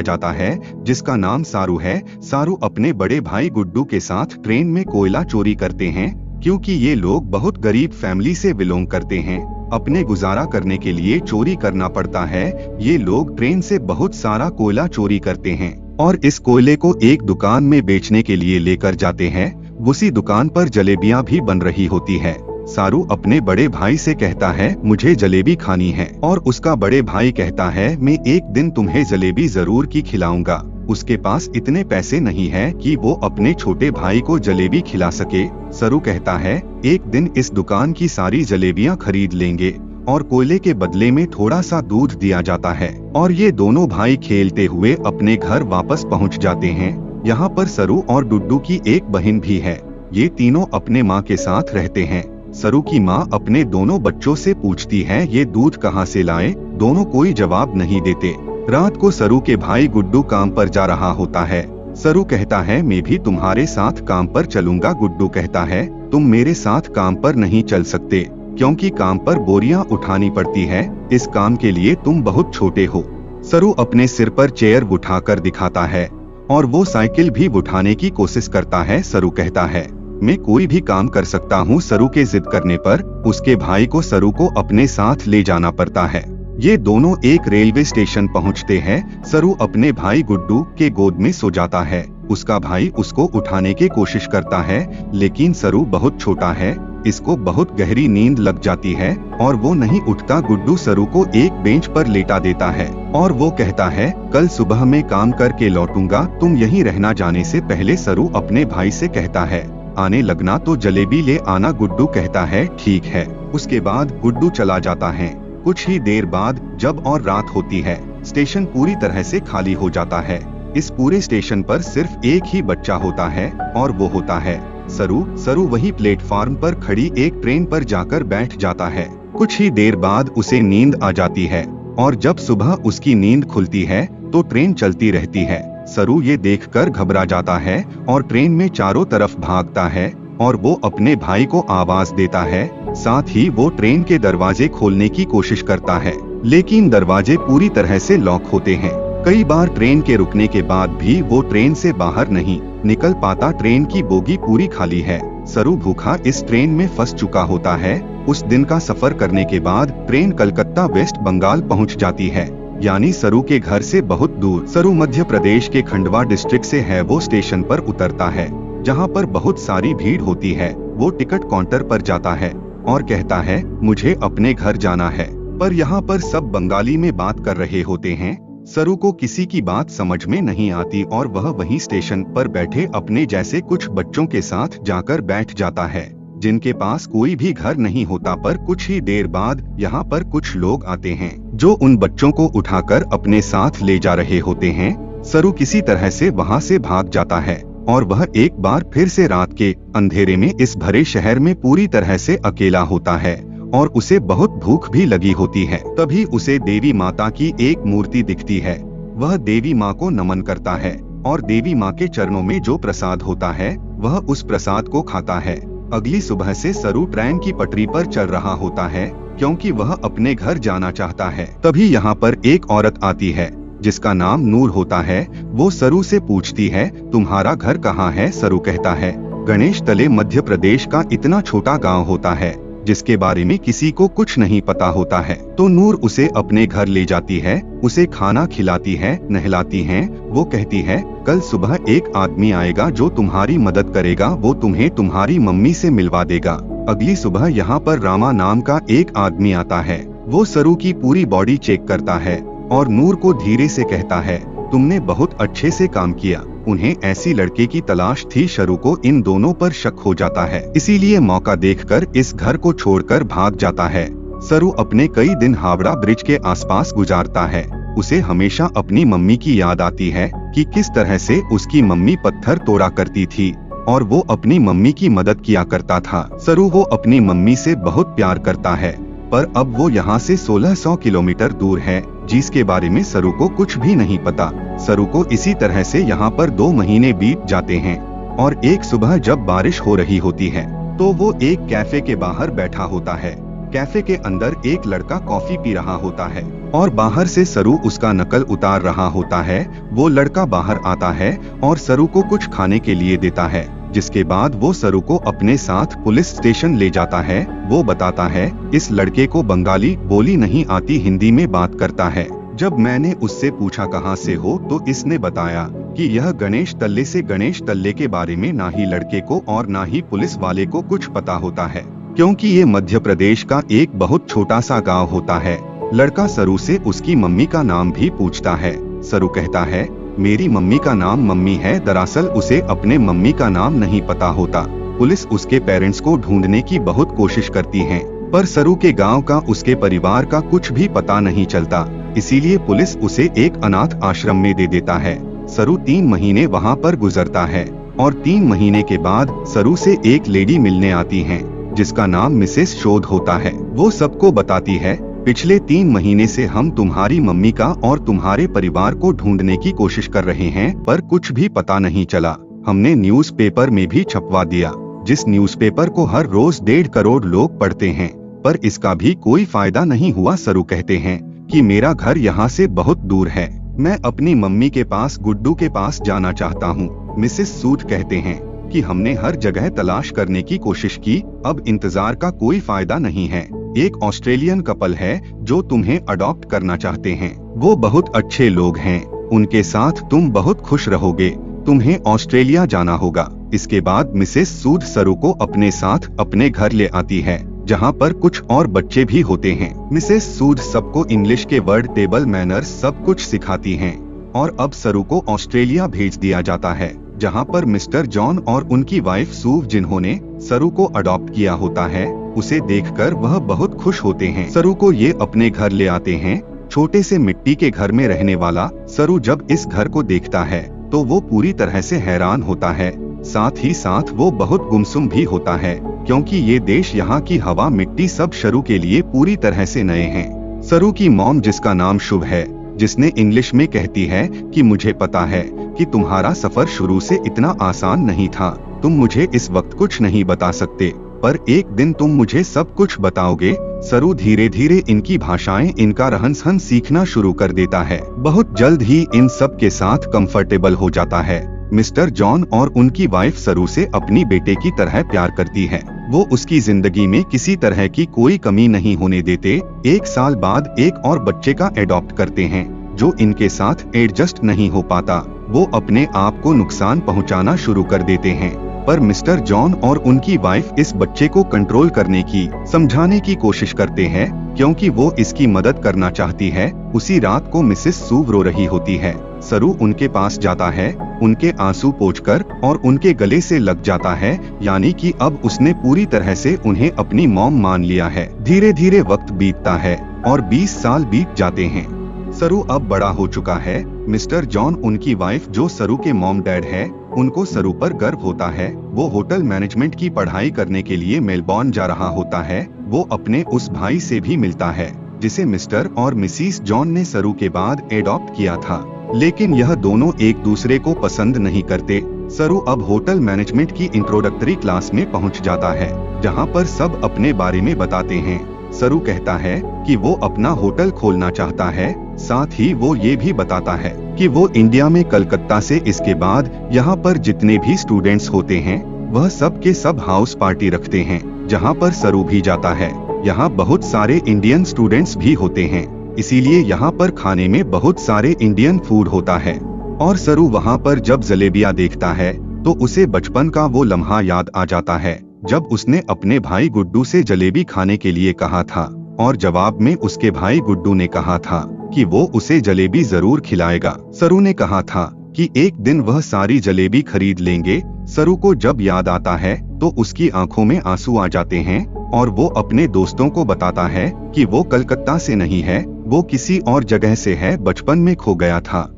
जाता है जिसका नाम सारू है। सारू अपने बड़े भाई गुड्डू के साथ ट्रेन में कोयला चोरी करते हैं। क्योंकि ये लोग बहुत गरीब फैमिली से बिलोंग करते हैं, अपने गुजारा करने के लिए चोरी करना पड़ता है। ये लोग ट्रेन से बहुत सारा कोयला चोरी करते हैं और इस कोयले को एक दुकान में बेचने के लिए लेकर जाते हैं। उसी दुकान पर जलेबियां भी बन रही होती है। सारू अपने बड़े भाई से कहता है मुझे जलेबी खानी है, और उसका बड़े भाई कहता है मैं एक दिन तुम्हें जलेबी जरूर की खिलाऊंगा। उसके पास इतने पैसे नहीं है कि वो अपने छोटे भाई को जलेबी खिला सके। सरू कहता है एक दिन इस दुकान की सारी जलेबियां खरीद लेंगे और कोयले के बदले में थोड़ा सा दूध दिया जाता है। और ये दोनों भाई खेलते हुए अपने घर वापस पहुंच जाते हैं। यहाँ पर सरू और डुड्डू की एक बहन भी है। ये तीनों अपने माँ के साथ रहते हैं। सरू की माँ अपने दोनों बच्चों से पूछती है ये दूध कहाँ से लाए। दोनों कोई जवाब नहीं देते। रात को सरू के भाई गुड्डू काम पर जा रहा होता है। सरू कहता है मैं भी तुम्हारे साथ काम पर चलूंगा। गुड्डू कहता है तुम मेरे साथ काम पर नहीं चल सकते, क्योंकि काम पर बोरियां उठानी पड़ती है। इस काम के लिए तुम बहुत छोटे हो। सरू अपने सिर पर चेयर उठाकर दिखाता है और वो साइकिल भी उठाने की कोशिश करता है। सरू कहता है मैं कोई भी काम कर सकता हूँ। सरू के जिद करने पर उसके भाई को सरू को अपने साथ ले जाना पड़ता है। ये दोनों एक रेलवे स्टेशन पहुँचते हैं। सरू अपने भाई गुड्डू के गोद में सो जाता है। उसका भाई उसको उठाने की कोशिश करता है, लेकिन सरू बहुत छोटा है, इसको बहुत गहरी नींद लग जाती है और वो नहीं उठता। गुड्डू सरू को एक बेंच पर लेटा देता है और वो कहता है कल सुबह मैं काम करके लौटूंगा, तुम यहीं रहना। जाने से पहले सरू अपने भाई से कहता है आने लगना तो जलेबी ले आना। गुड्डू कहता है ठीक है। उसके बाद गुड्डू चला जाता है। कुछ ही देर बाद जब और रात होती है, स्टेशन पूरी तरह से खाली हो जाता है। इस पूरे स्टेशन पर सिर्फ एक ही बच्चा होता है और वो होता है सरू। सरू वही प्लेटफॉर्म पर खड़ी एक ट्रेन पर जाकर बैठ जाता है। कुछ ही देर बाद उसे नींद आ जाती है और जब सुबह उसकी नींद खुलती है तो ट्रेन चलती रहती है। सरू ये देखकर घबरा जाता है और ट्रेन में चारों तरफ भागता है और वो अपने भाई को आवाज देता है। साथ ही वो ट्रेन के दरवाजे खोलने की कोशिश करता है, लेकिन दरवाजे पूरी तरह से लॉक होते हैं। कई बार ट्रेन के रुकने के बाद भी वो ट्रेन से बाहर नहीं निकल पाता। ट्रेन की बोगी पूरी खाली है। सरू भूखा इस ट्रेन में फंस चुका होता है। उस दिन का सफर करने के बाद ट्रेन कलकत्ता वेस्ट बंगाल पहुंच जाती है, यानी सरू के घर से बहुत दूर। सरू मध्य प्रदेश के खंडवा डिस्ट्रिक्ट से है। वो स्टेशन पर उतरता है जहां पर बहुत सारी भीड़ होती है। वो टिकट काउंटर पर जाता है और कहता है मुझे अपने घर जाना है, पर यहाँ पर सब बंगाली में बात कर रहे होते हैं। सरू को किसी की बात समझ में नहीं आती और वह वहीं स्टेशन पर बैठे अपने जैसे कुछ बच्चों के साथ जाकर बैठ जाता है, जिनके पास कोई भी घर नहीं होता। पर कुछ ही देर बाद यहाँ पर कुछ लोग आते हैं जो उन बच्चों को उठाकर अपने साथ ले जा रहे होते हैं। सरू किसी तरह से वहाँ से भाग जाता है और वह एक बार फिर से रात के अंधेरे में इस भरे शहर में पूरी तरह से अकेला होता है और उसे बहुत भूख भी लगी होती है। तभी उसे देवी माता की एक मूर्ति दिखती है। वह देवी माँ को नमन करता है और देवी माँ के चरणों में जो प्रसाद होता है वह उस प्रसाद को खाता है। अगली सुबह से सरू ट्रेन की पटरी पर चल रहा होता है, क्योंकि वह अपने घर जाना चाहता है। तभी यहाँ पर एक औरत आती है जिसका नाम नूर होता है। वो सरू से पूछती है तुम्हारा घर कहाँ है। सरू कहता है गणेश तले मध्य प्रदेश का इतना छोटा गांव होता है जिसके बारे में किसी को कुछ नहीं पता होता है। तो नूर उसे अपने घर ले जाती है, उसे खाना खिलाती है, नहलाती है। वो कहती है कल सुबह एक आदमी आएगा जो तुम्हारी मदद करेगा, वो तुम्हें तुम्हारी मम्मी से मिलवा देगा। अगली सुबह यहाँ पर रामा नाम का एक आदमी आता है। वो सरू की पूरी बॉडी चेक करता है और नूर को धीरे से कहता है तुमने बहुत अच्छे से काम किया। उन्हें ऐसी लड़के की तलाश थी। सरू को इन दोनों पर शक हो जाता है, इसीलिए मौका देखकर इस घर को छोड़कर भाग जाता है। सरू अपने कई दिन हावड़ा ब्रिज के आसपास गुजारता है। उसे हमेशा अपनी मम्मी की याद आती है कि किस तरह से उसकी मम्मी पत्थर तोड़ा करती थी और वो अपनी मम्मी की मदद किया करता था। सरू वो अपनी मम्मी से बहुत प्यार करता है, पर अब वो यहाँ से 1600 किलोमीटर दूर है, जिसके बारे में सरू को कुछ भी नहीं पता। सरू को इसी तरह से यहाँ पर 2 महीने बीत जाते हैं और एक सुबह जब बारिश हो रही होती है तो वो एक कैफे के बाहर बैठा होता है। कैफे के अंदर एक लड़का कॉफी पी रहा होता है और बाहर से सरू उसका नकल उतार रहा होता है। वो लड़का बाहर आता है और सरू को कुछ खाने के लिए देता है, जिसके बाद वो सरू को अपने साथ पुलिस स्टेशन ले जाता है। वो बताता है इस लड़के को बंगाली बोली नहीं आती, हिंदी में बात करता है। जब मैंने उससे पूछा कहाँ से हो तो इसने बताया कि यह गणेश तल्ले से। गणेश तल्ले के बारे में ना ही लड़के को और ना ही पुलिस वाले को कुछ पता होता है, क्योंकि ये मध्य प्रदेश का एक बहुत छोटा सा गांव होता है। लड़का सरू से उसकी मम्मी का नाम भी पूछता है। सरू कहता है मेरी मम्मी का नाम मम्मी है। दरअसल उसे अपने मम्मी का नाम नहीं पता होता। पुलिस उसके पेरेंट्स को ढूंढने की बहुत कोशिश करती है, पर सरू के गांव का उसके परिवार का कुछ भी पता नहीं चलता। इसीलिए पुलिस उसे एक अनाथ आश्रम में दे देता है। सरू 3 महीने वहाँ पर गुजरता है और 3 महीने के बाद सरू से एक लेडी मिलने आती है, जिसका नाम मिसेस शोध होता है। वो सबको बताती है पिछले 3 महीने से हम तुम्हारी मम्मी का और तुम्हारे परिवार को ढूंढने की कोशिश कर रहे हैं, पर कुछ भी पता नहीं चला। हमने न्यूज़पेपर में भी छपवा दिया, जिस न्यूज़पेपर को हर रोज 1.5 करोड़ लोग पढ़ते हैं, पर इसका भी कोई फायदा नहीं हुआ। सरू कहते हैं कि मेरा घर यहाँ से बहुत दूर है, मैं अपनी मम्मी के पास गुड्डू के पास जाना चाहता हूँ। मिसेस सूद कहते हैं कि हमने हर जगह तलाश करने की कोशिश की, अब इंतजार का कोई फायदा नहीं है। एक ऑस्ट्रेलियन कपल है जो तुम्हें अडॉप्ट करना चाहते हैं। वो बहुत अच्छे लोग हैं, उनके साथ तुम बहुत खुश रहोगे। तुम्हें ऑस्ट्रेलिया जाना होगा। इसके बाद मिसेस सूद सरू को अपने साथ अपने घर ले आती है, जहाँ पर कुछ और बच्चे भी होते हैं। मिसेस सूद सबको इंग्लिश के वर्ड, टेबल मैनर्स सब कुछ सिखाती हैं और अब सरू को ऑस्ट्रेलिया भेज दिया जाता है, जहाँ पर मिस्टर जॉन और उनकी वाइफ सूव, जिन्होंने सरू को अडॉप्ट किया होता है, उसे देखकर वह बहुत खुश होते हैं। सरू को ये अपने घर ले आते हैं। छोटे से मिट्टी के घर में रहने वाला सरू जब इस घर को देखता है तो वो पूरी तरह से हैरान होता है। साथ ही साथ वो बहुत गुमसुम भी होता है, क्योंकि ये देश, यहाँ की हवा, मिट्टी सब सरू के लिए पूरी तरह से नए हैं। सरू की मॉम, जिसका नाम शुभ है, जिसने इंग्लिश में कहती है कि मुझे पता है कि तुम्हारा सफर शुरू से इतना आसान नहीं था, तुम मुझे इस वक्त कुछ नहीं बता सकते, पर एक दिन तुम मुझे सब कुछ बताओगे। सरू धीरे धीरे इनकी भाषाएं, इनका रहन सहन सीखना शुरू कर देता है। बहुत जल्द ही इन सब के साथ कंफर्टेबल हो जाता है। मिस्टर जॉन और उनकी वाइफ सरू से अपनी बेटे की तरह प्यार करती है। वो उसकी जिंदगी में किसी तरह की कोई कमी नहीं होने देते। 1 साल बाद एक और बच्चे का एडॉप्ट करते हैं, जो इनके साथ एडजस्ट नहीं हो पाता। वो अपने आप को नुकसान पहुंचाना शुरू कर देते हैं, पर मिस्टर जॉन और उनकी वाइफ इस बच्चे को कंट्रोल करने की, समझाने की कोशिश करते हैं, क्योंकि वो इसकी मदद करना चाहती है। उसी रात को मिसेस सूव रो रही होती है। सरू उनके पास जाता है, उनके आंसू पोंछकर और उनके गले से लग जाता है, यानी कि अब उसने पूरी तरह से उन्हें अपनी मॉम मान लिया है। धीरे धीरे वक्त बीतता है और 20 साल बीत जाते हैं। सरू अब बड़ा हो चुका है। मिस्टर जॉन, उनकी वाइफ, जो सरू के मॉम डैड है, उनको सरू पर गर्व होता है। वो होटल मैनेजमेंट की पढ़ाई करने के लिए मेलबॉर्न जा रहा होता है। वो अपने उस भाई से भी मिलता है, जिसे मिस्टर और मिसीज जॉन ने सरू के बाद एडॉप्ट किया था, लेकिन यह दोनों एक दूसरे को पसंद नहीं करते। सरू अब होटल मैनेजमेंट की इंट्रोडक्टरी क्लास में पहुंच जाता है, जहां पर सब अपने बारे में बताते हैं। सरू कहता है कि वो अपना होटल खोलना चाहता है। साथ ही वो ये भी बताता है कि वो इंडिया में कलकत्ता से इसके बाद यहाँ पर जितने भी स्टूडेंट्स होते हैं, वह सब के सब हाउस पार्टी रखते हैं, जहाँ पर सरू भी जाता है। यहाँ बहुत सारे इंडियन स्टूडेंट्स भी होते हैं, इसीलिए यहाँ पर खाने में बहुत सारे इंडियन फूड होता है। और सरू वहाँ पर जब जलेबियाँ देखता है तो उसे बचपन का वो लम्हा याद आ जाता है, जब उसने अपने भाई गुड्डू से जलेबी खाने के लिए कहा था और जवाब में उसके भाई गुड्डू ने कहा था कि वो उसे जलेबी जरूर खिलाएगा। सरू ने कहा था कि एक दिन वह सारी जलेबी खरीद लेंगे। सरू को जब याद आता है तो उसकी आंखों में आंसू आ जाते हैं और वो अपने दोस्तों को बताता है कि वो कलकत्ता से नहीं है, वो किसी और जगह से है, बचपन में खो गया था।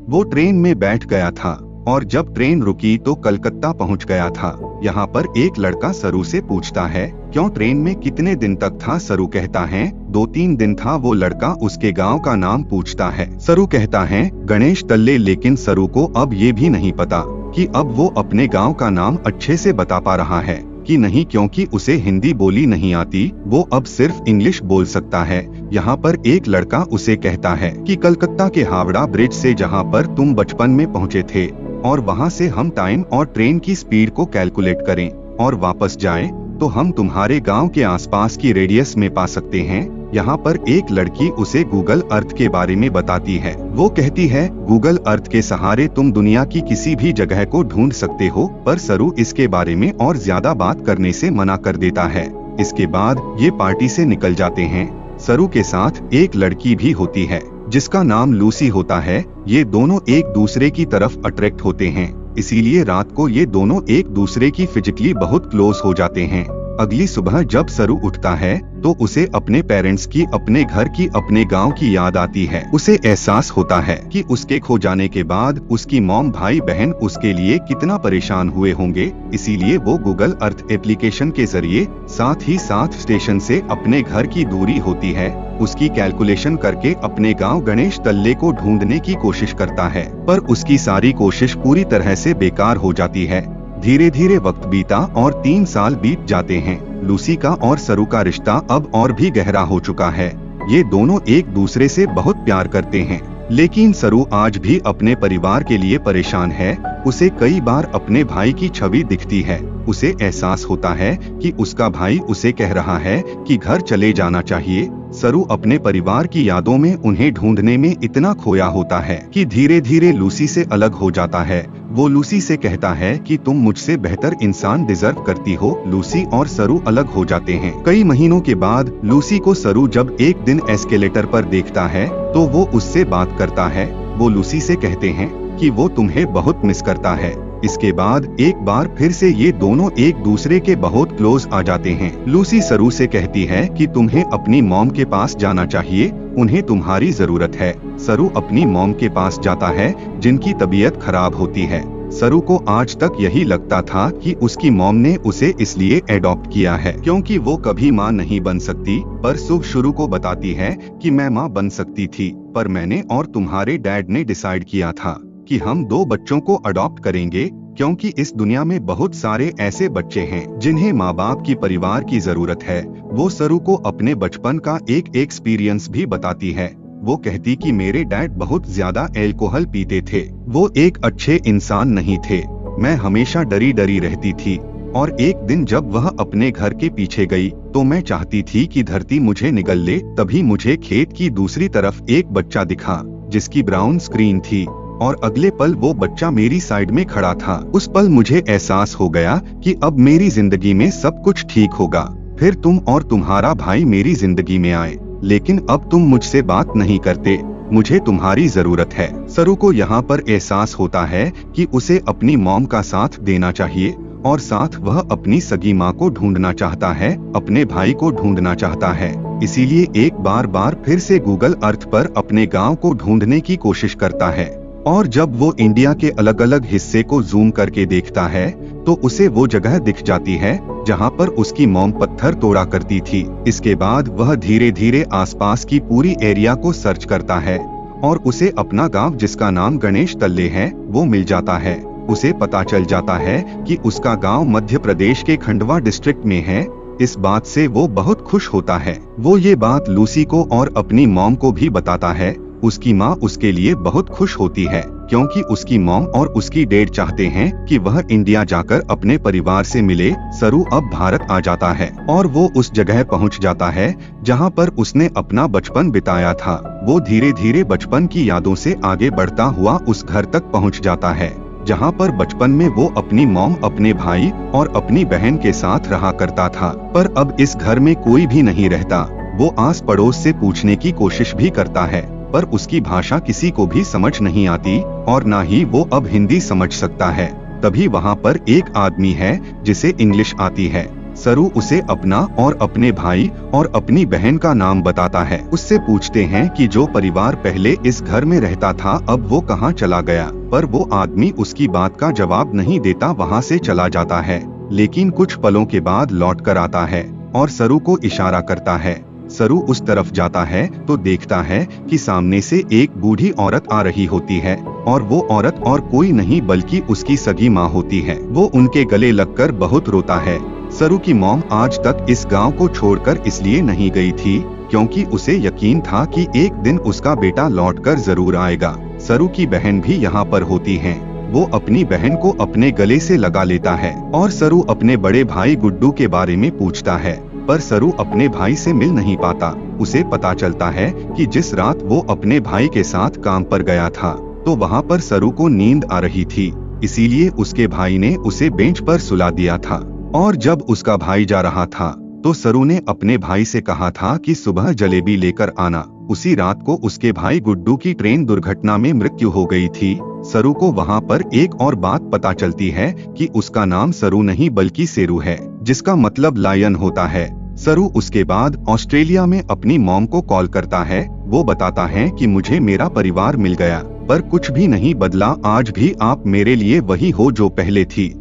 वो ट्रेन में बैठ गया था और जब ट्रेन रुकी तो कलकत्ता पहुंच गया था। यहाँ पर एक लड़का सरू से पूछता है, क्यों ट्रेन में कितने दिन तक था? सरू कहता है 2-3 दिन था। वो लड़का उसके गांव का नाम पूछता है। सरू कहता है गणेश तल्ले, लेकिन सरू को अब ये भी नहीं पता कि अब वो अपने गांव का नाम अच्छे से बता पा रहा है, कि नहीं, क्योंकि उसे हिंदी बोली नहीं आती, वो अब सिर्फ इंग्लिश बोल सकता है। यहाँ पर एक लड़का उसे कहता है कि कलकत्ता के हावड़ा ब्रिज से जहाँ पर तुम बचपन में पहुँचे थे और वहाँ से हम टाइम और ट्रेन की स्पीड को कैलकुलेट करें और वापस जाएं, तो हम तुम्हारे गांव के आसपास की रेडियस में पा सकते हैं। यहाँ पर एक लड़की उसे गूगल अर्थ के बारे में बताती है। वो कहती है, गूगल अर्थ के सहारे तुम दुनिया की किसी भी जगह को ढूंढ सकते हो, पर सरू इसके बारे में और ज्यादा बात करने से मना कर देता है। इसके बाद ये पार्टी से निकल जाते हैं। सरू के साथ एक लड़की भी होती है जिसका नाम लूसी होता है। ये दोनों एक दूसरे की तरफ अट्रैक्ट होते हैं, इसीलिए रात को ये दोनों एक दूसरे की फिजिकली बहुत क्लोज हो जाते हैं। अगली सुबह जब सरू उठता है तो उसे अपने पेरेंट्स की, अपने घर की, अपने गांव की याद आती है। उसे एहसास होता है कि उसके खो जाने के बाद उसकी मॉम, भाई बहन उसके लिए कितना परेशान हुए होंगे। इसीलिए वो गूगल अर्थ एप्लीकेशन के जरिए साथ ही साथ स्टेशन से अपने घर की दूरी होती है उसकी कैलकुलेशन करके अपने गांव गणेश तल्ले को ढूंढने की कोशिश करता है, पर उसकी सारी कोशिश पूरी तरह से बेकार हो जाती है। धीरे धीरे वक्त बीता और 3 साल बीत जाते हैं। लूसी का और सरू का रिश्ता अब और भी गहरा हो चुका है। ये दोनों एक दूसरे से बहुत प्यार करते हैं, लेकिन सरू आज भी अपने परिवार के लिए परेशान है। उसे कई बार अपने भाई की छवि दिखती है। उसे एहसास होता है कि उसका भाई उसे कह रहा है कि घर चले जाना चाहिए। सरू अपने परिवार की यादों में उन्हें ढूंढने में इतना खोया होता है कि धीरे धीरे लूसी से अलग हो जाता है। वो लूसी से कहता है कि तुम मुझसे बेहतर इंसान डिजर्व करती हो। लूसी और सरू अलग हो जाते हैं। कई महीनों के बाद लूसी को सरू जब एक दिन एस्केलेटर पर देखता है तो वो उससे बात करता है। वो लूसी से कहते हैं कि वो तुम्हें बहुत मिस करता है। इसके बाद एक बार फिर से ये दोनों एक दूसरे के बहुत क्लोज आ जाते हैं। लूसी सरू से कहती है कि तुम्हें अपनी मॉम के पास जाना चाहिए, उन्हें तुम्हारी जरूरत है। सरू अपनी मॉम के पास जाता है जिनकी तबीयत खराब होती है। सरू को आज तक यही लगता था कि उसकी मॉम ने उसे इसलिए एडॉप्ट किया है क्योंकि वो कभी माँ नहीं बन सकती, पर शुभ शुरू को बताती है कि मैं माँ बन सकती थी, पर मैंने और तुम्हारे डैड ने डिसाइड किया था कि हम 2 बच्चों को अडॉप्ट करेंगे, क्योंकि इस दुनिया में बहुत सारे ऐसे बच्चे हैं जिन्हें माँ बाप की, परिवार की जरूरत है। वो सरू को अपने बचपन का एक एक्सपीरियंस भी बताती है। वो कहती कि मेरे डैड बहुत ज्यादा अल्कोहल पीते थे, वो एक अच्छे इंसान नहीं थे। मैं हमेशा डरी डरी रहती थी और एक दिन जब वह अपने घर के पीछे गई तो मैं चाहती थी कि धरती मुझे निगल ले। तभी मुझे खेत की दूसरी तरफ एक बच्चा दिखा जिसकी ब्राउन स्क्रीन थी और अगले पल वो बच्चा मेरी साइड में खड़ा था। उस पल मुझे एहसास हो गया कि अब मेरी जिंदगी में सब कुछ ठीक होगा। फिर तुम और तुम्हारा भाई मेरी जिंदगी में आए, लेकिन अब तुम मुझसे बात नहीं करते। मुझे तुम्हारी जरूरत है। सरू को यहाँ पर एहसास होता है कि उसे अपनी मॉम का साथ देना चाहिए और साथ वह अपनी सगी माँ को ढूंढना चाहता है, अपने भाई को ढूंढना चाहता है। इसीलिए एक बार फिर से गूगल अर्थ पर अपने गांव को ढूंढने की कोशिश करता है। और जब वो इंडिया के अलग अलग हिस्से को जूम करके देखता है तो उसे वो जगह दिख जाती है जहाँ पर उसकी मॉम पत्थर तोड़ा करती थी। इसके बाद वह धीरे धीरे आसपास की पूरी एरिया को सर्च करता है और उसे अपना गांव, जिसका नाम गणेश तल्ले है, वो मिल जाता है। उसे पता चल जाता है कि उसका गांव मध्य प्रदेश के खंडवा डिस्ट्रिक्ट में है। इस बात से वो बहुत खुश होता है। वो ये बात लूसी को और अपनी मॉम को भी बताता है। उसकी माँ उसके लिए बहुत खुश होती है क्योंकि उसकी मॉम और उसकी डैड चाहते हैं कि वह इंडिया जाकर अपने परिवार से मिले। सरू अब भारत आ जाता है और वो उस जगह पहुंच जाता है जहां पर उसने अपना बचपन बिताया था। वो धीरे धीरे बचपन की यादों से आगे बढ़ता हुआ उस घर तक पहुंच जाता है जहां पर बचपन में वो अपनी मॉम, अपने भाई और अपनी बहन के साथ रहा करता था। पर अब इस घर में कोई भी नहीं रहता। वो आस पड़ोस से पूछने की कोशिश भी करता है, पर उसकी भाषा किसी को भी समझ नहीं आती और ना ही वो अब हिंदी समझ सकता है। तभी वहाँ पर एक आदमी है जिसे इंग्लिश आती है। सरू उसे अपना और अपने भाई और अपनी बहन का नाम बताता है। उससे पूछते हैं कि जो परिवार पहले इस घर में रहता था अब वो कहाँ चला गया, पर वो आदमी उसकी बात का जवाब नहीं देता, वहाँ से चला जाता है। लेकिन कुछ पलों के बाद लौट कर आता है और सरू को इशारा करता है। सरू उस तरफ जाता है तो देखता है कि सामने से एक बूढ़ी औरत आ रही होती है और वो औरत और कोई नहीं बल्कि उसकी सगी माँ होती है। वो उनके गले लगकर बहुत रोता है। सरू की मॉम आज तक इस गांव को छोड़कर इसलिए नहीं गई थी क्योंकि उसे यकीन था कि एक दिन उसका बेटा लौटकर जरूर आएगा। सरू की बहन भी यहाँ पर होती हैं। वो अपनी बहन को अपने गले से लगा लेता है और सरू अपने बड़े भाई गुड्डू के बारे में पूछता है, पर सरू अपने भाई से मिल नहीं पाता। उसे पता चलता है कि जिस रात वो अपने भाई के साथ काम पर गया था तो वहाँ पर सरू को नींद आ रही थी, इसीलिए उसके भाई ने उसे बेंच पर सुला दिया था। और जब उसका भाई जा रहा था तो सरू ने अपने भाई से कहा था कि सुबह जलेबी लेकर आना। उसी रात को उसके भाई गुड्डू की ट्रेन दुर्घटना में मृत्यु हो गई थी। सरू को वहाँ पर एक और बात पता चलती है कि उसका नाम सरू नहीं बल्कि सेरू है, जिसका मतलब लायन होता है। सरू उसके बाद ऑस्ट्रेलिया में अपनी मॉम को कॉल करता है। वो बताता है कि मुझे मेरा परिवार मिल गया, पर कुछ भी नहीं बदला, आज भी आप मेरे लिए वही हो जो पहले थी।